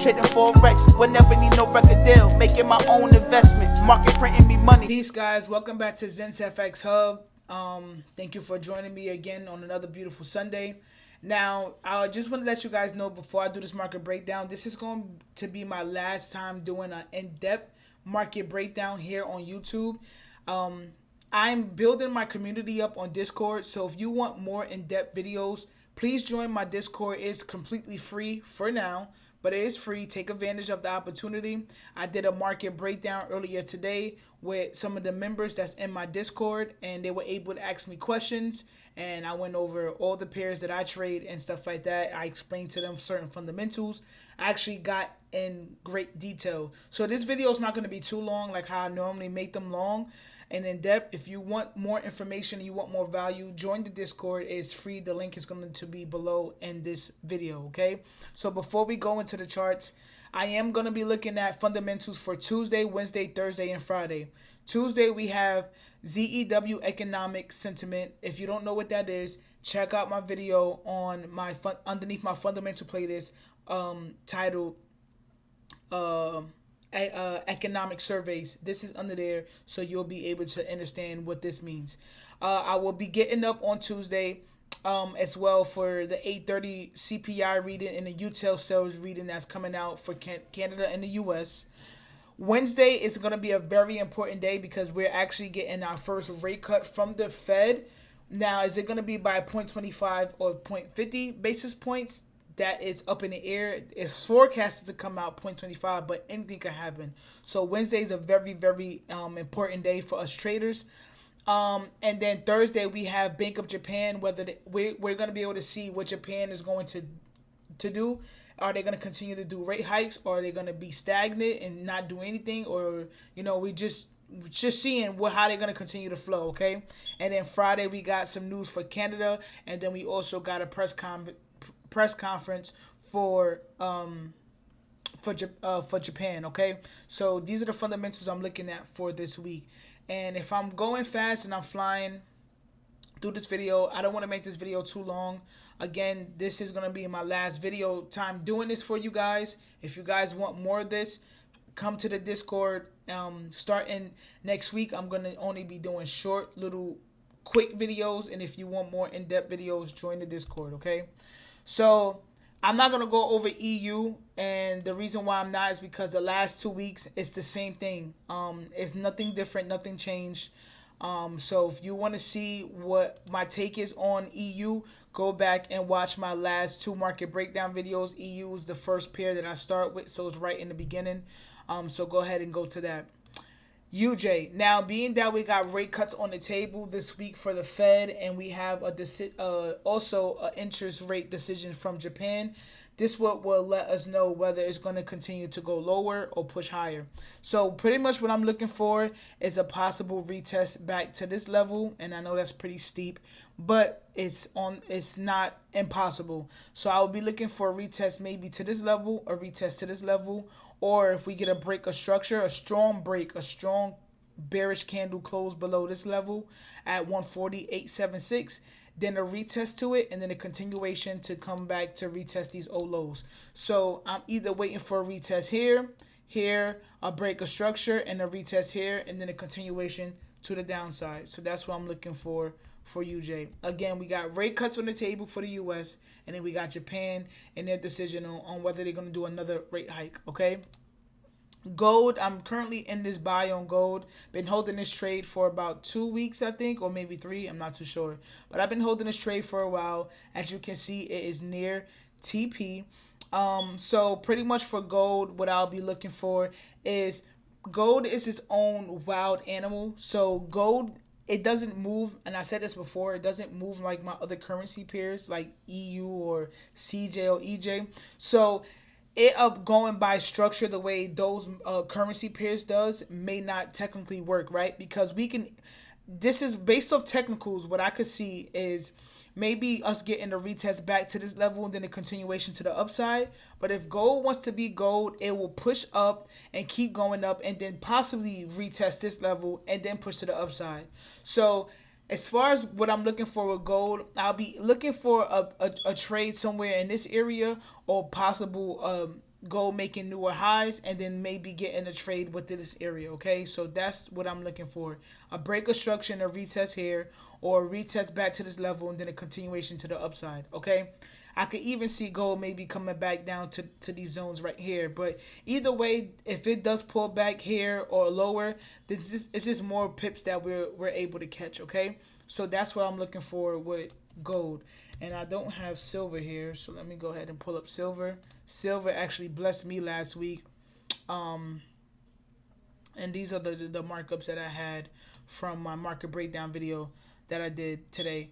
Trading forex, would never need no record deal. Making my own investment, market printing me money. Peace, guys. Welcome back to ZENSFXHUB. Thank you for joining me again on another beautiful Sunday. Now, I just want to let you guys know before I do this market breakdown, this is going to be my last time doing an in-depth market breakdown here on YouTube. I'm building my community up on Discord, so if you want more in-depth videos, please join my Discord. It's completely free for now, but it is free. Take advantage of the opportunity. I did a market breakdown earlier today with some of the members that's in my Discord, and they were able to ask me questions, and I went over all the pairs that I trade and stuff like that. I explained to them certain fundamentals. I actually got in great detail. So this video is not going to be too long like how I normally make them long and in depth. If you want more information, you want more value, join the Discord. It's free. The link is going to be below in this video, okay? So before we go into the charts, I am going to be looking at fundamentals for Tuesday, Wednesday, Thursday, and Friday. Tuesday, we have ZEW economic sentiment. If you don't know what that is, check out my video on my underneath my fundamental playlist titled economic surveys. This is under there, so you'll be able to understand what this means. I will be getting up on Tuesday as well for the 8:30 CPI reading and the retail sales reading that's coming out for Canada and the US. Wednesday is going to be a very important day because we're actually getting our first rate cut from the Fed. Now, is it going to be by 0.25 or 0.50 basis points? That is up in the air. It's forecasted to come out 0.25, but anything can happen. So Wednesday is a very, very important day for us traders. And then Thursday we have Bank of Japan. Whether we're going to be able to see what Japan is going to do. Are they going to continue to do rate hikes, or are they going to be stagnant and not do anything, or we just seeing how they're going to continue to flow, okay? And then Friday we got some news for Canada, and then we also got a press conference for Japan, okay? So these are the fundamentals I'm looking at for this week. And if I'm going fast and I'm flying through this video, I don't want to make this video too long. Again, this is going to be my last video time doing this for you guys. If you guys want more of this, come to the Discord. Starting next week, I'm going to only be doing short, little, quick videos. And if you want more in-depth videos, join the Discord, okay? So I'm not going to go over EU, and the reason why I'm not is because the last 2 weeks, it's the same thing. It's nothing different, nothing changed. So if you want to see what my take is on EU, go back and watch my last 2 market breakdown videos. EU is the first pair that I start with, so it's right in the beginning. So go ahead and go to that. UJ. Now, being that we got rate cuts on the table this week for the Fed, and we have also an interest rate decision from Japan, this will let us know whether it's going to continue to go lower or push higher. So pretty much what I'm looking for is a possible retest back to this level, and I know that's pretty steep, but it's not impossible. So I will be looking for a retest maybe to this level, a retest to this level, or if we get a break of structure, a strong break, a strong bearish candle close below this level at 140.876, then a retest to it, and then a continuation to come back to retest these old lows. So I'm either waiting for a retest here, a break of structure, and a retest here, and then a continuation to the downside. So that's what I'm looking for UJ. Again, we got rate cuts on the table for the US, and then we got Japan and their decision on whether they're going to do another rate hike, okay? Gold, I'm currently in this buy on gold. Been holding this trade for about 2 weeks, I think, or maybe 3. I'm not too sure. But I've been holding this trade for a while. As you can see, it is near TP. So pretty much for gold, what I'll be looking for is gold is its own wild animal. So gold, it doesn't move, and I said this before, it doesn't move like my other currency pairs like EU or CJ or EJ. So it up going by structure the way those currency pairs does may not technically work, right? Because this is based off technicals. What I could see is maybe us getting a retest back to this level and then a continuation to the upside. But if gold wants to be gold, it will push up and keep going up and then possibly retest this level and then push to the upside. So as far as what I'm looking for with gold, I'll be looking for a trade somewhere in this area or possible gold making newer highs, and then maybe getting a trade within this area. Okay, so that's what I'm looking for: a break of structure and a retest here, or a retest back to this level, and then a continuation to the upside. Okay, I could even see gold maybe coming back down to these zones right here. But either way, if it does pull back here or lower, it's just more pips that we're able to catch. Okay, so that's what I'm looking for with gold. And I don't have silver here, so let me go ahead and pull up silver. Silver actually blessed me last week. And these are the markups that I had from my market breakdown video that I did today.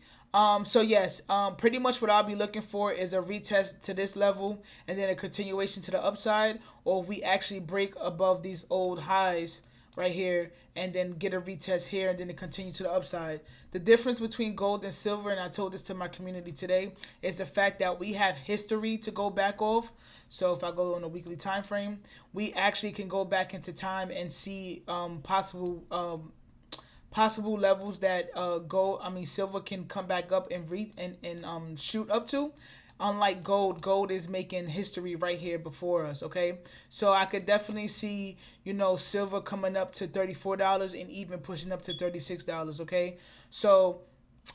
So yes, pretty much what I'll be looking for is a retest to this level and then a continuation to the upside, or if we actually break above these old highs right here and then get a retest here and then to continue to the upside. The difference between gold and silver, and I told this to my community today, is the fact that we have history to go back off. So if I go on a weekly time frame, we actually can go back into time and see possible levels that silver can come back up and shoot up to. Unlike gold is making history right here before us. Okay, so I could definitely see silver coming up to $34 and even pushing up to $36. Okay, so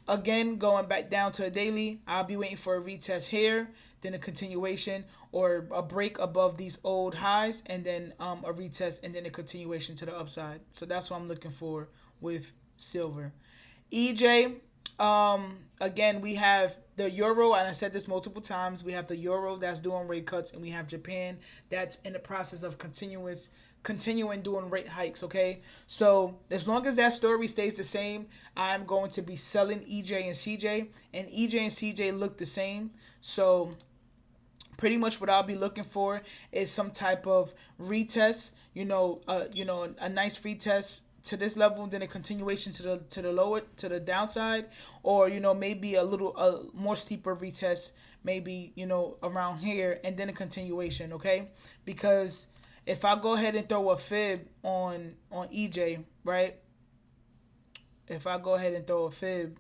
again, going back down to a daily, I'll be waiting for a retest here, then a continuation or a break above these old highs, and then a retest and then a continuation to the upside. So that's what I'm looking for with silver. EJ, again, we have the euro, and I said this multiple times. We have the euro that's doing rate cuts, and we have Japan that's in the process of continuing doing rate hikes. Okay, so as long as that story stays the same, I'm going to be selling EJ and CJ, and EJ and CJ look the same. So pretty much what I'll be looking for is some type of retest, a nice retest to this level, then a continuation to the downside, or maybe a more steeper retest, maybe around here, and then a continuation. Okay, because if I go ahead and throw a fib on EJ, right? If I go ahead and throw a fib,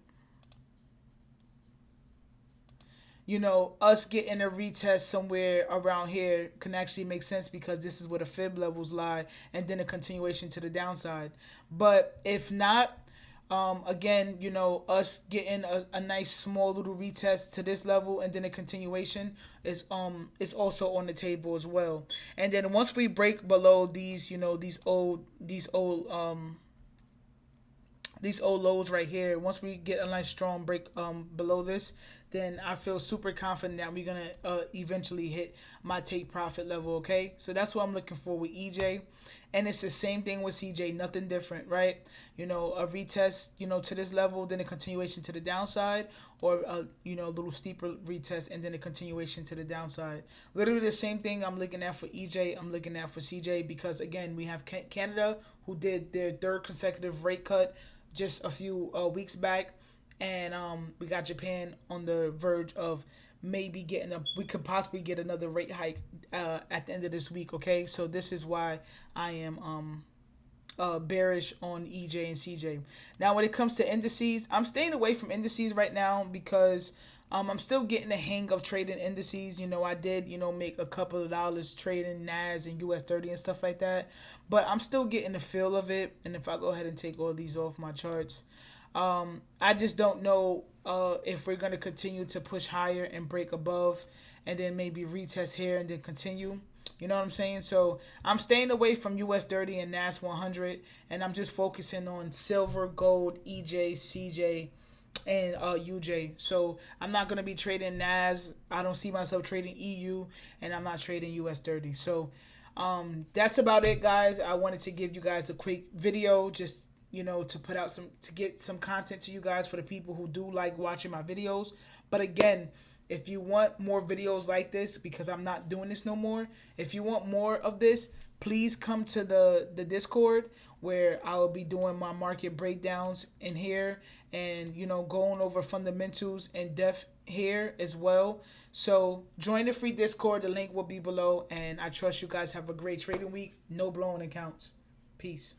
us getting a retest somewhere around here can actually make sense, because this is where the fib levels lie, and then a continuation to the downside. But if not, again, us getting a nice small little retest to this level and then a continuation is also on the table as well. And then once we break below these old lows right here, once we get a nice strong break below this, then I feel super confident that we're gonna eventually hit my take profit level. Okay, so that's what I'm looking for with EJ, and it's the same thing with CJ, nothing different, right? A retest to this level, then a continuation to the downside, or a little steeper retest and then a continuation to the downside. Literally the same thing I'm looking at for EJ, I'm looking at for CJ, because again, we have Canada, who did their third consecutive rate cut just a few weeks back, and we got Japan on the verge of maybe we could possibly get another rate hike at the end of this week. Okay, so this is why I am bearish on EJ and CJ. Now when it comes to indices, I'm staying away from indices right now, because I'm still getting the hang of trading indices. I did, make a couple of dollars trading NAS and US 30 and stuff like that, but I'm still getting the feel of it. And if I go ahead and take all these off my charts, I just don't know if we're going to continue to push higher and break above and then maybe retest here and then continue. You know what I'm saying? So I'm staying away from US 30 and NAS 100, and I'm just focusing on silver, gold, EJ, CJ, and UJ. So I'm not going to be trading NAS. I don't see myself trading EU, and I'm not trading US 30. So that's about it, guys. I wanted to give you guys a quick video, just to put out to get some content to you guys for the people who do like watching my videos. But again, if you want more videos like this, because I'm not doing this no more, if you want more of this, please come to the Discord, where I will be doing my market breakdowns in here, and going over fundamentals in depth here as well. So join the free Discord. The link will be below, and I trust you guys have a great trading week. No blowing accounts. Peace.